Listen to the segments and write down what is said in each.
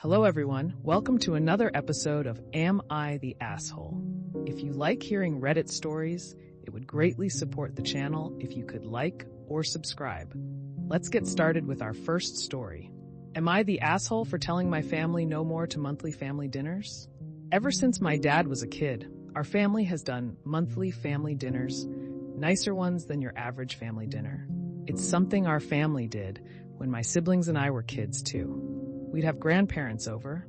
Hello everyone, welcome to another episode of Am I the Asshole? If you like hearing Reddit stories, it would greatly support the channel if you could like or subscribe. Let's get started with our first story. Am I the asshole for telling my family no more to monthly family dinners? Ever since my dad was a kid, our family has done monthly family dinners, nicer ones than your average family dinner. It's something our family did when my siblings and I were kids too. We'd have grandparents over,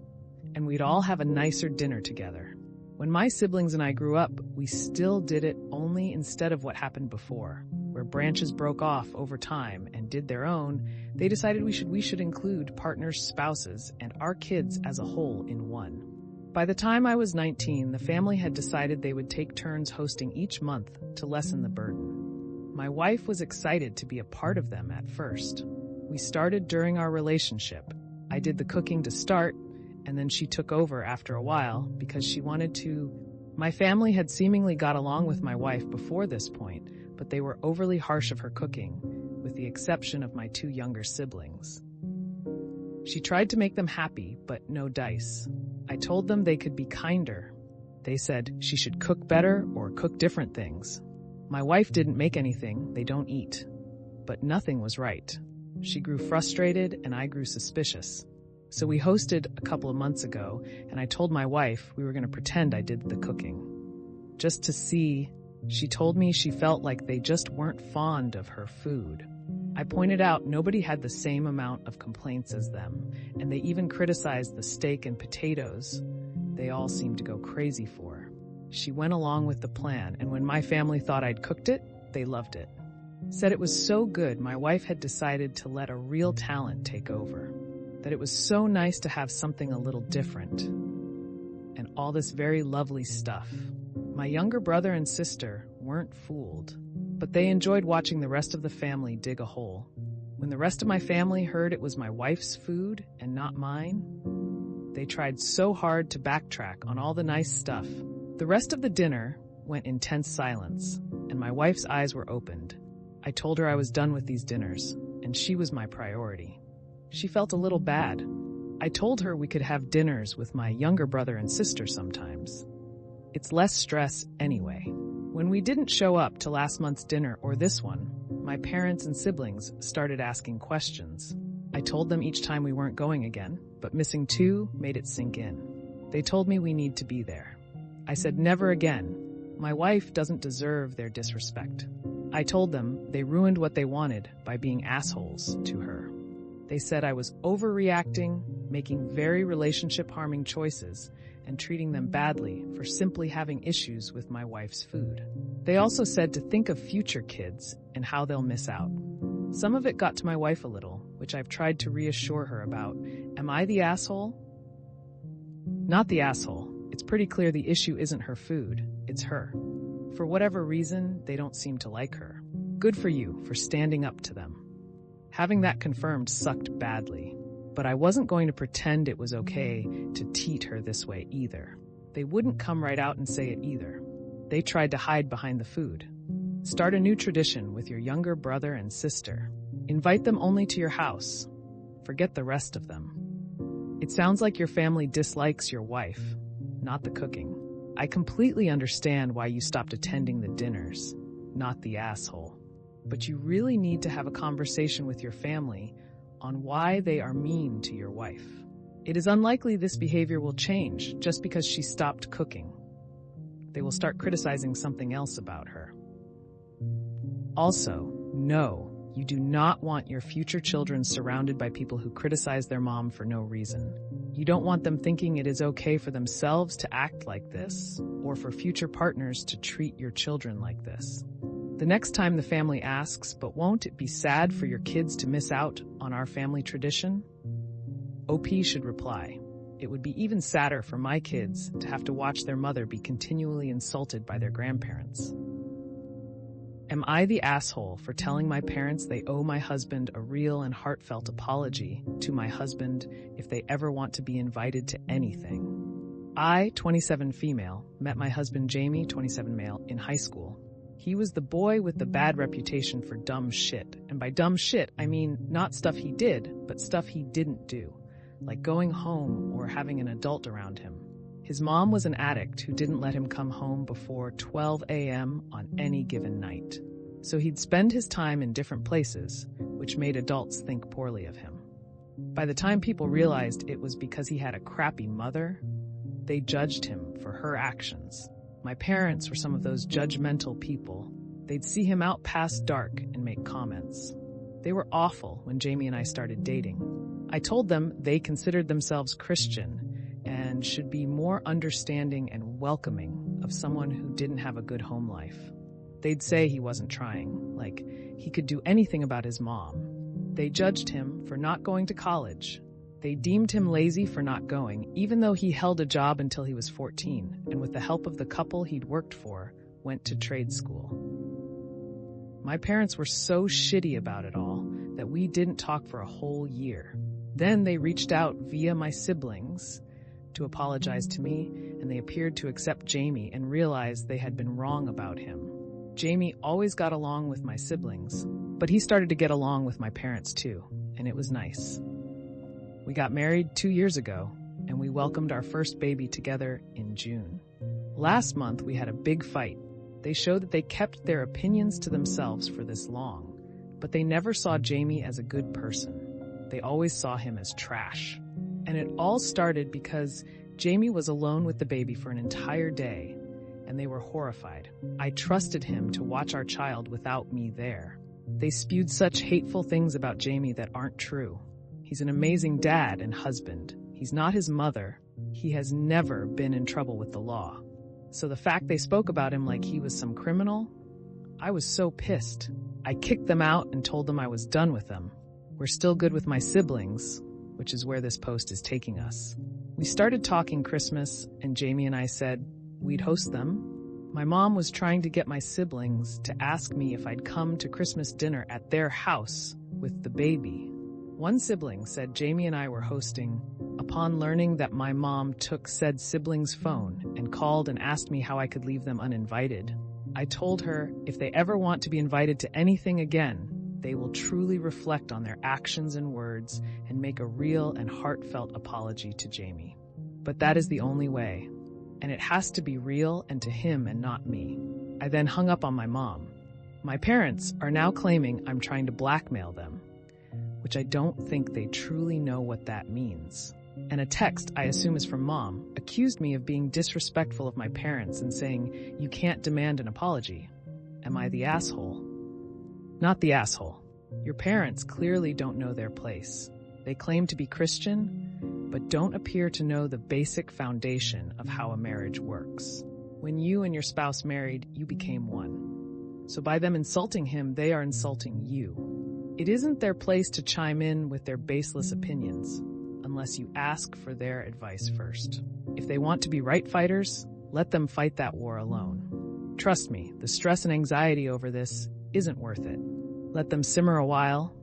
and we'd all have a nicer dinner together. When my siblings and I grew up, we still did it, only instead of what happened before, where branches broke off over time and did their own. They decided we should include partners, spouses, and our kids as a whole in one. By the time I was 19, the family had decided they would take turns hosting each month to lessen the burden. My wife was excited to be a part of them at first. We started during our relationship. I did the cooking to start, and then she took over after a while because she wanted to. My family had seemingly got along with my wife before this point, but they were overly harsh of her cooking, with the exception of my two younger siblings. She tried to make them happy, but no dice. I told them they could be kinder. They said she should cook better or cook different things. My wife didn't make anything they don't eat, but nothing was right. She grew frustrated and I grew suspicious. So we hosted a couple of months ago, and I told my wife we were going to pretend I did the cooking. Just to see. She told me she felt like they just weren't fond of her food. I pointed out nobody had the same amount of complaints as them, and they even criticized the steak and potatoes they all seemed to go crazy for. She went along with the plan, and when my family thought I'd cooked it, they loved it. Said it was so good my wife had decided to let a real talent take over. That it was so nice to have something a little different. And all this very lovely stuff. My younger brother and sister weren't fooled, but they enjoyed watching the rest of the family dig a hole. When the rest of my family heard it was my wife's food and not mine, they tried so hard to backtrack on all the nice stuff. The rest of the dinner went in tense silence, and my wife's eyes were opened. I told her I was done with these dinners, and she was my priority. She felt a little bad. I told her we could have dinners with my younger brother and sister sometimes. It's less stress anyway. When we didn't show up to last month's dinner or this one, my parents and siblings started asking questions. I told them each time we weren't going again, but missing two made it sink in. They told me we need to be there. I said never again. My wife doesn't deserve their disrespect. I told them they ruined what they wanted by being assholes to her. They said I was overreacting, making very relationship-harming choices, and treating them badly for simply having issues with my wife's food. They also said to think of future kids and how they'll miss out. Some of it got to my wife a little, which I've tried to reassure her about. Am I the asshole? Not the asshole. It's pretty clear the issue isn't her food, it's her. For whatever reason, they don't seem to like her. Good for you for standing up to them. Having that confirmed sucked badly, but I wasn't going to pretend it was okay to teat her this way either. They wouldn't come right out and say it either. They tried to hide behind the food. Start a new tradition with your younger brother and sister. Invite them only to your house. Forget the rest of them. It sounds like your family dislikes your wife, not the cooking. I completely understand why you stopped attending the dinners, not the asshole. But you really need to have a conversation with your family on why they are mean to your wife. It is unlikely this behavior will change just because she stopped cooking. They will start criticizing something else about her. Also, no, you do not want your future children surrounded by people who criticize their mom for no reason. You don't want them thinking it is okay for themselves to act like this, or for future partners to treat your children like this. The next time the family asks, but won't it be sad for your kids to miss out on our family tradition? OP should reply, it would be even sadder for my kids to have to watch their mother be continually insulted by their grandparents. Am I the asshole for telling my parents they owe my husband a real and heartfelt apology to my husband if they ever want to be invited to anything? I, 27 female, met my husband Jamie, 27 male, in high school. He was the boy with the bad reputation for dumb shit. And by dumb shit, I mean not stuff he did, but stuff he didn't do. like going home or having an adult around him. His mom was an addict who didn't let him come home before 12 a.m. on any given night. So he'd spend his time in different places, which made adults think poorly of him. By the time people realized it was because he had a crappy mother, they judged him for her actions. My parents were some of those judgmental people. They'd see him out past dark and make comments. They were awful when Jamie and I started dating. I told them they considered themselves Christian and should be more understanding and welcoming of someone who didn't have a good home life. They'd say he wasn't trying, like he could do anything about his mom. They judged him for not going to college. They deemed him lazy for not going, even though he held a job until he was 14, and with the help of the couple he'd worked for, went to trade school. My parents were so shitty about it all that we didn't talk for a whole year. Then they reached out via my siblings to apologize to me, and they appeared to accept Jamie and realized they had been wrong about him. Jamie always got along with my siblings, but he started to get along with my parents too, and it was nice. We got married 2 years ago, and we welcomed our first baby together in June. Last month, we had a big fight. They showed that they kept their opinions to themselves for this long, but they never saw Jamie as a good person. They always saw him as trash. And it all started because Jamie was alone with the baby for an entire day, and they were horrified. I trusted him to watch our child without me there. They spewed such hateful things about Jamie that aren't true. He's an amazing dad and husband. He's not his mother. He has never been in trouble with the law. So the fact they spoke about him like he was some criminal, I was so pissed. I kicked them out and told them I was done with them. We're still good with my siblings, which is where this post is taking us. We started talking Christmas, and Jamie and I said we'd host them. My mom was trying to get my siblings to ask me if I'd come to Christmas dinner at their house with the baby. One sibling said Jamie and I were hosting. Upon learning that my mom took said sibling's phone and called and asked me how I could leave them uninvited, I told her if they ever want to be invited to anything again, they will truly reflect on their actions and words and make a real and heartfelt apology to Jamie. But that is the only way, and it has to be real and to him and not me. I then hung up on my mom. My parents are now claiming I'm trying to blackmail them, which I don't think they truly know what that means. And a text I assume is from Mom accused me of being disrespectful of my parents and saying, "You can't demand an apology. Am I the asshole?" Not the asshole. Your parents clearly don't know their place. They claim to be Christian, but don't appear to know the basic foundation of how a marriage works. When you and your spouse married, you became one. So by them insulting him, they are insulting you. It isn't their place to chime in with their baseless opinions, unless you ask for their advice first. If they want to be right fighters, let them fight that war alone. Trust me, the stress and anxiety over this isn't worth it. Let them simmer a while,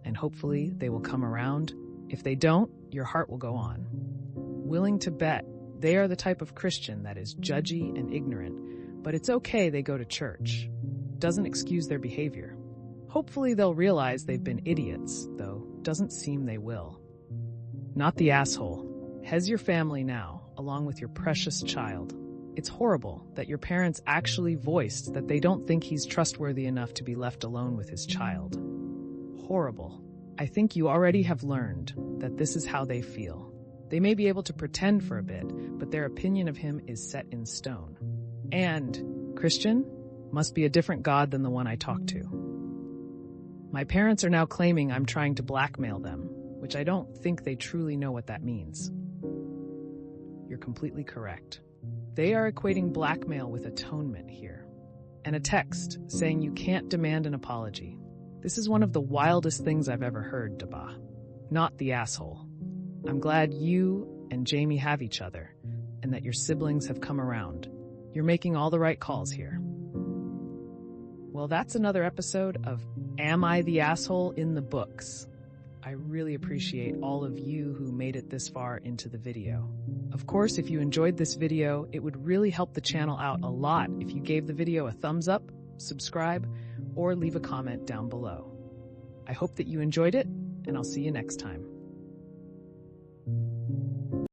and hopefully they will come around. If they don't, your heart will go on. Willing to bet they are the type of Christian that is judgy and ignorant, but it's okay they go to church. Doesn't excuse their behavior. Hopefully they'll realize they've been idiots, though doesn't seem they will. Not the asshole. Has your family now, along with your precious child. It's horrible that your parents actually voiced that they don't think he's trustworthy enough to be left alone with his child. Horrible. I think you already have learned that this is how they feel. They may be able to pretend for a bit, but their opinion of him is set in stone. And Christian must be a different God than the one I talked to. My parents are now claiming I'm trying to blackmail them, which I don't think they truly know what that means. You're completely correct. They are equating blackmail with atonement here. And a text saying you can't demand an apology. This is one of the wildest things I've ever heard, Daba. Not the asshole. I'm glad you and Jamie have each other, and that your siblings have come around. You're making all the right calls here. Well, that's another episode of Am I the Asshole in the books. I really appreciate all of you who made it this far into the video. Of course, if you enjoyed this video, it would really help the channel out a lot if you gave the video a thumbs up, subscribe, or leave a comment down below. I hope that you enjoyed it, and I'll see you next time.